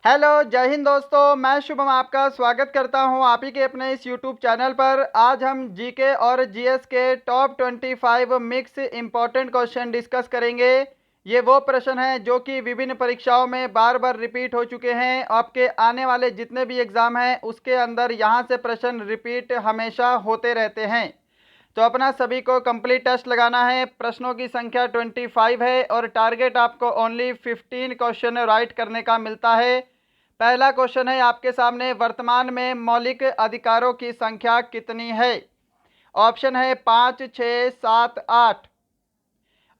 Hello, जय हिंद दोस्तों। मैं शुभम आपका स्वागत करता हूं आप ही के अपने इस यूट्यूब चैनल पर। आज हम जीके और जीएस के top 25 mix important question discuss करेंगे। ये वो प्रश्न हैं जो कि विभिन्न परीक्षाओं में बार बार रिपीट हो चुके हैं। आपके आने वाले जितने भी एग्ज़ाम हैं उसके अंदर यहाँ से प्रश्न रिपीट हमेशा होते रहते हैं। तो अपना सभी को कंप्लीट टेस्ट लगाना है। प्रश्नों की संख्या 25 है और टारगेट आपको ओनली 15 क्वेश्चन राइट करने का मिलता है। पहला क्वेश्चन है आपके सामने, वर्तमान में मौलिक अधिकारों की संख्या कितनी है? ऑप्शन है 5, 6, 7, 8।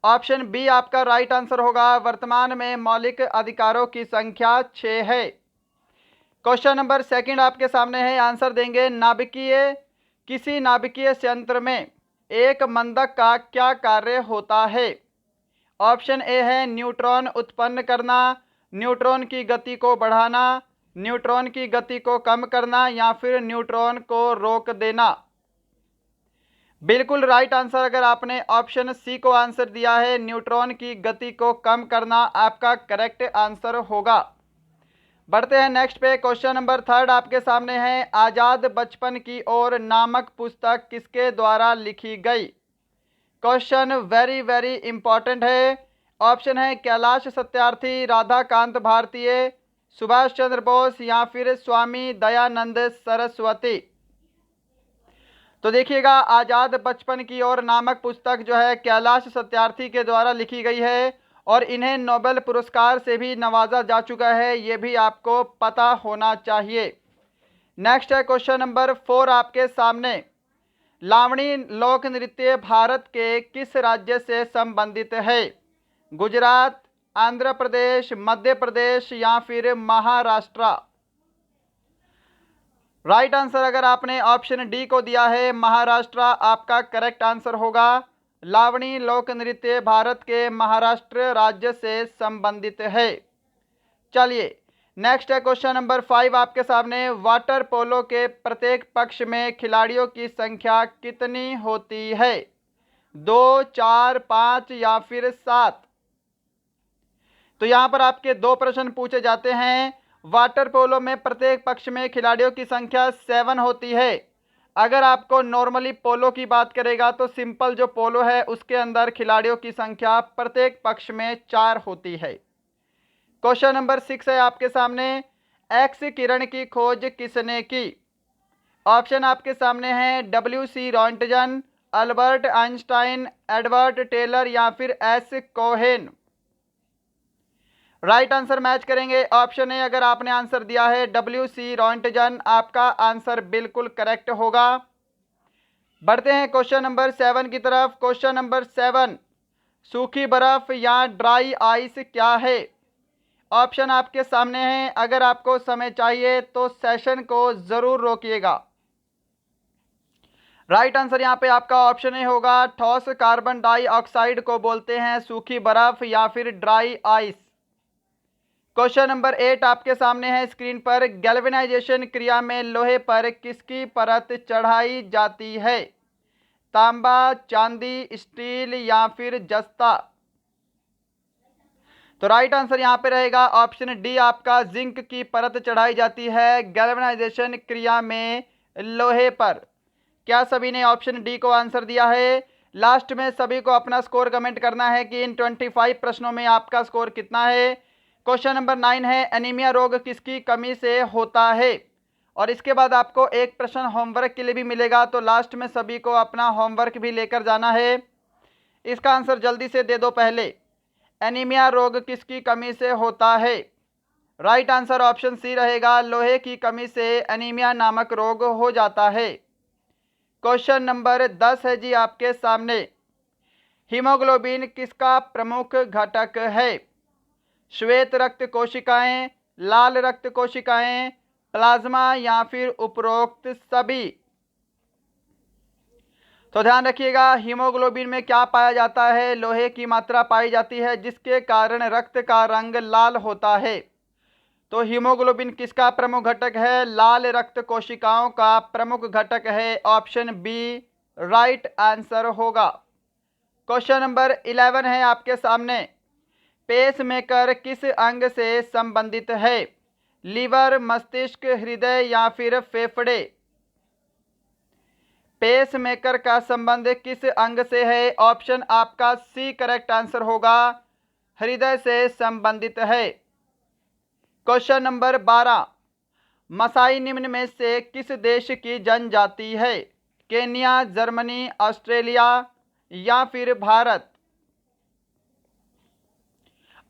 ऑप्शन बी आपका राइट आंसर होगा। वर्तमान में मौलिक अधिकारों की संख्या 6 है। क्वेश्चन नंबर सेकंड आपके सामने है, आंसर देंगे। नाभिकीय किसी नाभिकीय संयंत्र में एक मंदक का क्या कार्य होता है? ऑप्शन ए है न्यूट्रॉन उत्पन्न करना, न्यूट्रॉन की गति को बढ़ाना, न्यूट्रॉन की गति को कम करना या फिर न्यूट्रॉन को रोक देना। बिल्कुल राइट आंसर अगर आपने ऑप्शन सी को आंसर दिया है, न्यूट्रॉन की गति को कम करना आपका करेक्ट आंसर होगा। बढ़ते हैं नेक्स्ट पे। क्वेश्चन नंबर थर्ड आपके सामने है, आज़ाद बचपन की ओर नामक पुस्तक किसके द्वारा लिखी गई? क्वेश्चन वेरी वेरी इंपॉर्टेंट है। ऑप्शन है कैलाश सत्यार्थी, राधाकांत भारतीय, सुभाष चंद्र बोस या फिर स्वामी दयानंद सरस्वती। तो देखिएगा, आज़ाद बचपन की ओर नामक पुस्तक जो है कैलाश सत्यार्थी के द्वारा लिखी गई है और इन्हें नोबेल पुरस्कार से भी नवाजा जा चुका है, ये भी आपको पता होना चाहिए। नेक्स्ट है क्वेश्चन नंबर 4 आपके सामने, लावणी लोक नृत्य भारत के किस राज्य से संबंधित है? गुजरात, आंध्र प्रदेश, मध्य प्रदेश या फिर महाराष्ट्र। राइट आंसर अगर आपने ऑप्शन डी को दिया है, महाराष्ट्र, आपका करेक्ट आंसर होगा। लावणी लोक नृत्य भारत के महाराष्ट्र राज्य से संबंधित है। चलिए नेक्स्ट है क्वेश्चन नंबर 5 आपके सामने, वाटर पोलो के प्रत्येक पक्ष में खिलाड़ियों की संख्या कितनी होती है? 2, 4, 5 या फिर 7। तो यहाँ पर आपके दो प्रश्न पूछे जाते हैं। वाटर पोलो में प्रत्येक पक्ष में खिलाड़ियों की संख्या 7 होती है। अगर आपको नॉर्मली पोलो की बात करेगा तो सिंपल जो पोलो है उसके अंदर खिलाड़ियों की संख्या प्रत्येक पक्ष में 4 होती है। क्वेश्चन नंबर 6 है आपके सामने, एक्स किरण की खोज किसने की? ऑप्शन आपके सामने हैं WC Röntgen, Albert Einstein, Edward Teller या फिर S Cohen. Right answer match करेंगे ऑप्शन ए अगर आपने आंसर दिया है WC रॉन्टजन, आपका आंसर बिल्कुल करेक्ट होगा। बढ़ते हैं क्वेश्चन नंबर 7 की तरफ। क्वेश्चन नंबर 7, सूखी बर्फ या ड्राई आइस क्या है? ऑप्शन आपके सामने हैं, अगर आपको समय चाहिए तो सेशन को जरूर रोकिएगा। राइट आंसर यहाँ पे आपका ऑप्शन ए होगा, ठोस कार्बन डाइऑक्साइड को बोलते हैं सूखी बर्फ या फिर ड्राई आइस। क्वेश्चन नंबर 8 आपके सामने है स्क्रीन पर, गैल्वेनाइजेशन क्रिया में लोहे पर किसकी परत चढ़ाई जाती है? तांबा, चांदी, स्टील या फिर जस्ता। तो राइट आंसर यहाँ पे रहेगा ऑप्शन डी, आपका जिंक की परत चढ़ाई जाती है गैल्वेनाइजेशन क्रिया में लोहे पर। क्या सभी ने ऑप्शन डी को आंसर दिया है? लास्ट में सभी को अपना स्कोर कमेंट करना है कि इन 25 प्रश्नों में आपका स्कोर कितना है। क्वेश्चन नंबर 9 है, एनीमिया रोग किसकी कमी से होता है? और इसके बाद आपको एक प्रश्न होमवर्क के लिए भी मिलेगा, तो लास्ट में सभी को अपना होमवर्क भी लेकर जाना है। इसका आंसर जल्दी से दे दो पहले, एनीमिया रोग किसकी कमी से होता है? राइट आंसर ऑप्शन सी रहेगा, लोहे की कमी से एनीमिया नामक रोग हो जाता है। क्वेश्चन नंबर 10 है जी आपके सामने, हीमोग्लोबिन किसका प्रमुख घटक है? श्वेत रक्त कोशिकाएं, लाल रक्त कोशिकाएं, प्लाज्मा या फिर उपरोक्त सभी। तो ध्यान रखिएगा, हीमोग्लोबिन में क्या पाया जाता है? लोहे की मात्रा पाई जाती है जिसके कारण रक्त का रंग लाल होता है। तो हीमोग्लोबिन किसका प्रमुख घटक है? लाल रक्त कोशिकाओं का प्रमुख घटक है। ऑप्शन बी राइट आंसर होगा। क्वेश्चन नंबर 11 है आपके सामने, पेसमेकर किस अंग से संबंधित है? लीवर, मस्तिष्क, हृदय या फिर फेफड़े। पेस मेकर का संबंध किस अंग से है? ऑप्शन आपका सी करेक्ट आंसर होगा, हृदय से संबंधित है। क्वेश्चन नंबर 12, मसाई निम्न में से किस देश की जनजाति है? केन्या, जर्मनी, ऑस्ट्रेलिया या फिर भारत।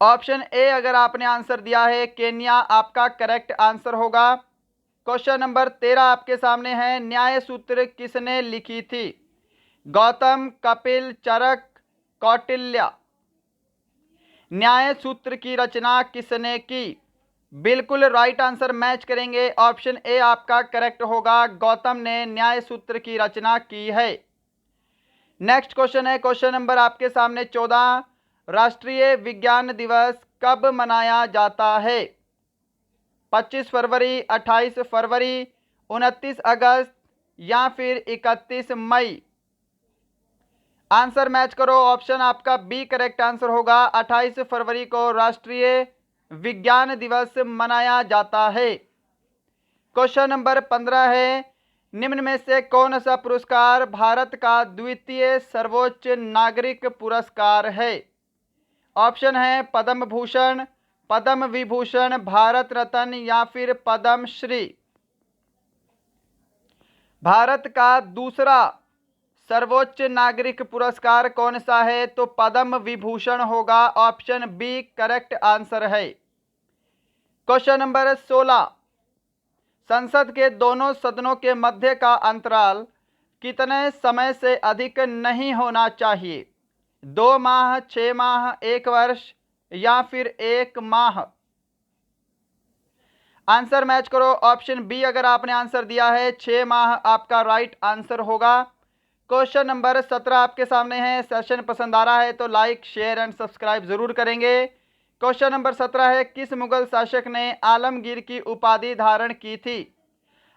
ऑप्शन ए अगर आपने आंसर दिया है केन्या, आपका करेक्ट आंसर होगा। क्वेश्चन नंबर 13 आपके सामने है, न्याय सूत्र किसने लिखी थी? गौतम, कपिल, चरक, कौटिल्य। न्याय सूत्र की रचना किसने की? बिल्कुल राइट आंसर मैच करेंगे, ऑप्शन ए आपका करेक्ट होगा, गौतम ने न्याय सूत्र की रचना की है। नेक्स्ट क्वेश्चन है, क्वेश्चन नंबर आपके सामने 14, राष्ट्रीय विज्ञान दिवस कब मनाया जाता है? 25 फरवरी, 28 फरवरी, 29 अगस्त या फिर 31 मई। आंसर मैच करो, ऑप्शन आपका बी करेक्ट आंसर होगा, 28 फरवरी को राष्ट्रीय विज्ञान दिवस मनाया जाता है। क्वेश्चन नंबर 15 है, निम्न में से कौन सा पुरस्कार भारत का द्वितीय सर्वोच्च नागरिक पुरस्कार है? ऑप्शन है पद्म भूषण, पद्म विभूषण, भारत रत्न या फिर पद्म श्री। भारत का दूसरा सर्वोच्च नागरिक पुरस्कार कौन सा है? तो पद्म विभूषण होगा, ऑप्शन बी करेक्ट आंसर है। क्वेश्चन नंबर 16, संसद के दोनों सदनों के मध्य का अंतराल कितने समय से अधिक नहीं होना चाहिए? 2 माह, 6 माह, 1 वर्ष या फिर 1 माह। आंसर मैच करो, ऑप्शन बी अगर आपने आंसर दिया है 6 माह, आपका राइट आंसर होगा। क्वेश्चन नंबर 17 आपके सामने है, सेशन पसंद आ रहा है तो लाइक, शेयर एंड सब्सक्राइब जरूर करेंगे। क्वेश्चन नंबर 17 है, किस मुगल शासक ने आलमगीर की उपाधि धारण की थी?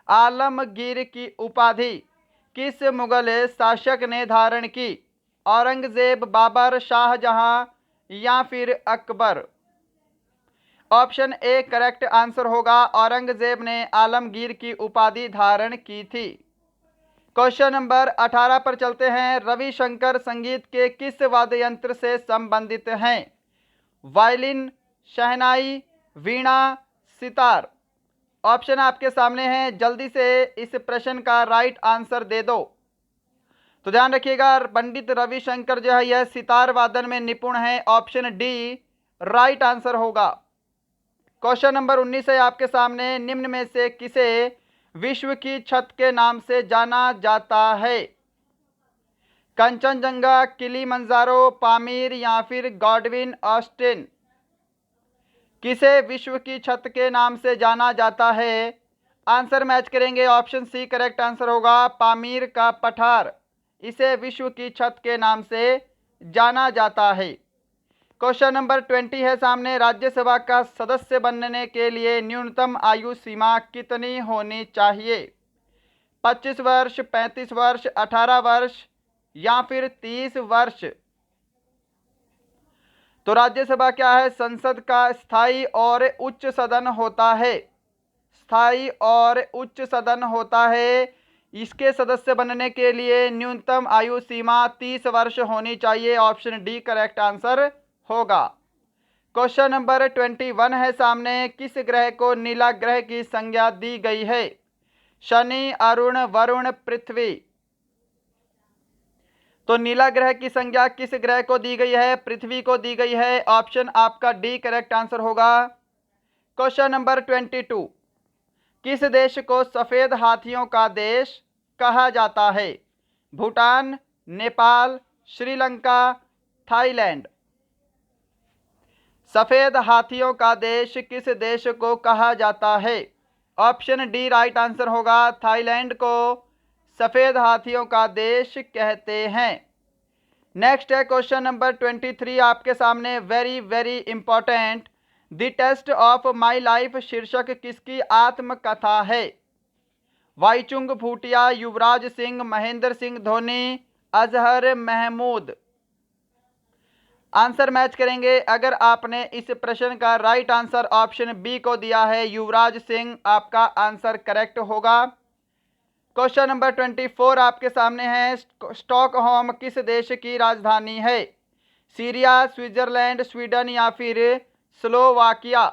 आलमगीर की उपाधि किस मुगल शासक ने धारण की? औरंगजेब, बाबर, शाहजहां या फिर Akbar. Option A correct answer होगा, औरंगजेब ने आलमगीर की उपाधि धारण की थी। क्वेश्चन नंबर 18 पर चलते हैं, रविशंकर संगीत के किस वाद्य यंत्र से संबंधित हैं? वायलिन, शहनाई, वीणा, सितार। ऑप्शन आपके सामने हैं, जल्दी से इस प्रश्न का राइट आंसर दे दो। तो ध्यान रखिएगा, पंडित रविशंकर जो है यह सितार वादन में निपुण है, ऑप्शन डी राइट आंसर होगा। क्वेश्चन नंबर 19 है आपके सामने, निम्न में से किसे विश्व की छत के नाम से जाना जाता है? कंचनजंगा, किलीमंजारो, पामीर या फिर गॉडविन ऑस्टिन। किसे विश्व की छत के नाम से जाना जाता है? आंसर मैच करेंगे, ऑप्शन सी करेक्ट आंसर होगा, पामीर का पठार, इसे विश्व की छत के नाम से जाना जाता है। क्वेश्चन नंबर 20 है सामने, राज्यसभा का सदस्य बनने के लिए न्यूनतम आयु सीमा कितनी होनी चाहिए? 25 वर्ष, 35 वर्ष, 18 वर्ष या फिर 30 वर्ष। तो राज्यसभा क्या है? संसद का स्थायी और उच्च सदन होता है, स्थायी और उच्च सदन होता है। इसके सदस्य बनने के लिए न्यूनतम आयु सीमा 30 वर्ष होनी चाहिए, ऑप्शन डी करेक्ट आंसर होगा। क्वेश्चन नंबर 21 है सामने, किस ग्रह को नीला ग्रह की संज्ञा दी गई है? शनि, अरुण, वरुण, पृथ्वी। तो नीला ग्रह की संज्ञा किस ग्रह को दी गई है? पृथ्वी को दी गई है, ऑप्शन आपका डी करेक्ट आंसर होगा। क्वेश्चन नंबर 22, किस देश को सफेद हाथियों का देश कहा जाता है? भूटान, नेपाल, श्रीलंका, थाईलैंड। सफेद हाथियों का देश किस देश को कहा जाता है? ऑप्शन डी राइट आंसर होगा, थाईलैंड को सफेद हाथियों का देश कहते हैं। नेक्स्ट है क्वेश्चन नंबर 23 आपके सामने, very very important, the test of my life शीर्षक किसकी आत्मकथा है? वाईचुंग भूटिया, युवराज सिंह, महेंद्र सिंह धोनी, अजहर महमूद। आंसर मैच करेंगे। अगर आपने इस प्रश्न का राइट आंसर ऑप्शन बी को दिया है युवराज सिंह, आपका आंसर करेक्ट होगा। क्वेश्चन नंबर 24 आपके सामने है। स्टॉकहोम किस देश की राजधानी है? सीरिया, स्विट्जरलैंड, स्वीडन या फिर स्लोवाकिया?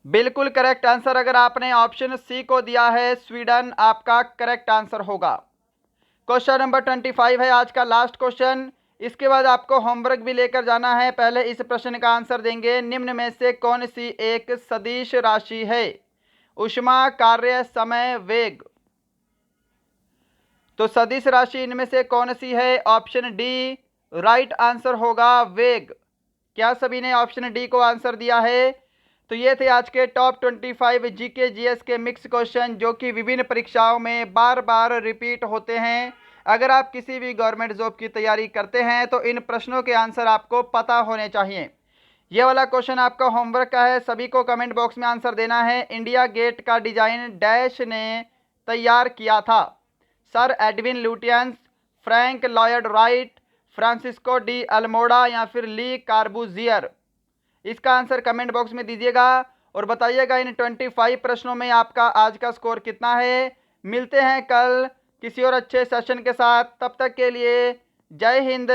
बिल्कुल करेक्ट आंसर अगर आपने ऑप्शन सी को दिया है स्वीडन, आपका करेक्ट आंसर होगा। क्वेश्चन नंबर 25 है आज का लास्ट क्वेश्चन। इसके बाद आपको होमवर्क भी लेकर जाना है। पहले इस प्रश्न का आंसर देंगे। निम्न में से कौन सी एक सदिश राशि है? ऊष्मा, कार्य, समय, वेग। तो सदिश राशि इनमें से कौन सी है? ऑप्शन डी राइट आंसर होगा, वेग। क्या सभी ने ऑप्शन डी को आंसर दिया है? तो ये थे आज के टॉप 25 जीके जीएस के मिक्स क्वेश्चन जो कि विभिन्न परीक्षाओं में बार बार रिपीट होते हैं। अगर आप किसी भी गवर्नमेंट जॉब की तैयारी करते हैं तो इन प्रश्नों के आंसर आपको पता होने चाहिए। ये वाला क्वेश्चन आपका होमवर्क का है, सभी को कमेंट बॉक्स में आंसर देना है। इंडिया गेट का डिजाइन डैश ने तैयार किया था? Sir Edwin Lutyens, Frank Lloyd Wright, Francisco de Almora या फिर ली कार्बूजियर? इसका आंसर कमेंट बॉक्स में दीजिएगा और बताइएगा इन 25 प्रश्नों में आपका आज का स्कोर कितना है। मिलते हैं कल किसी और अच्छे सेशन के साथ। तब तक के लिए जय हिंद,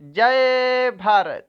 जय भारत।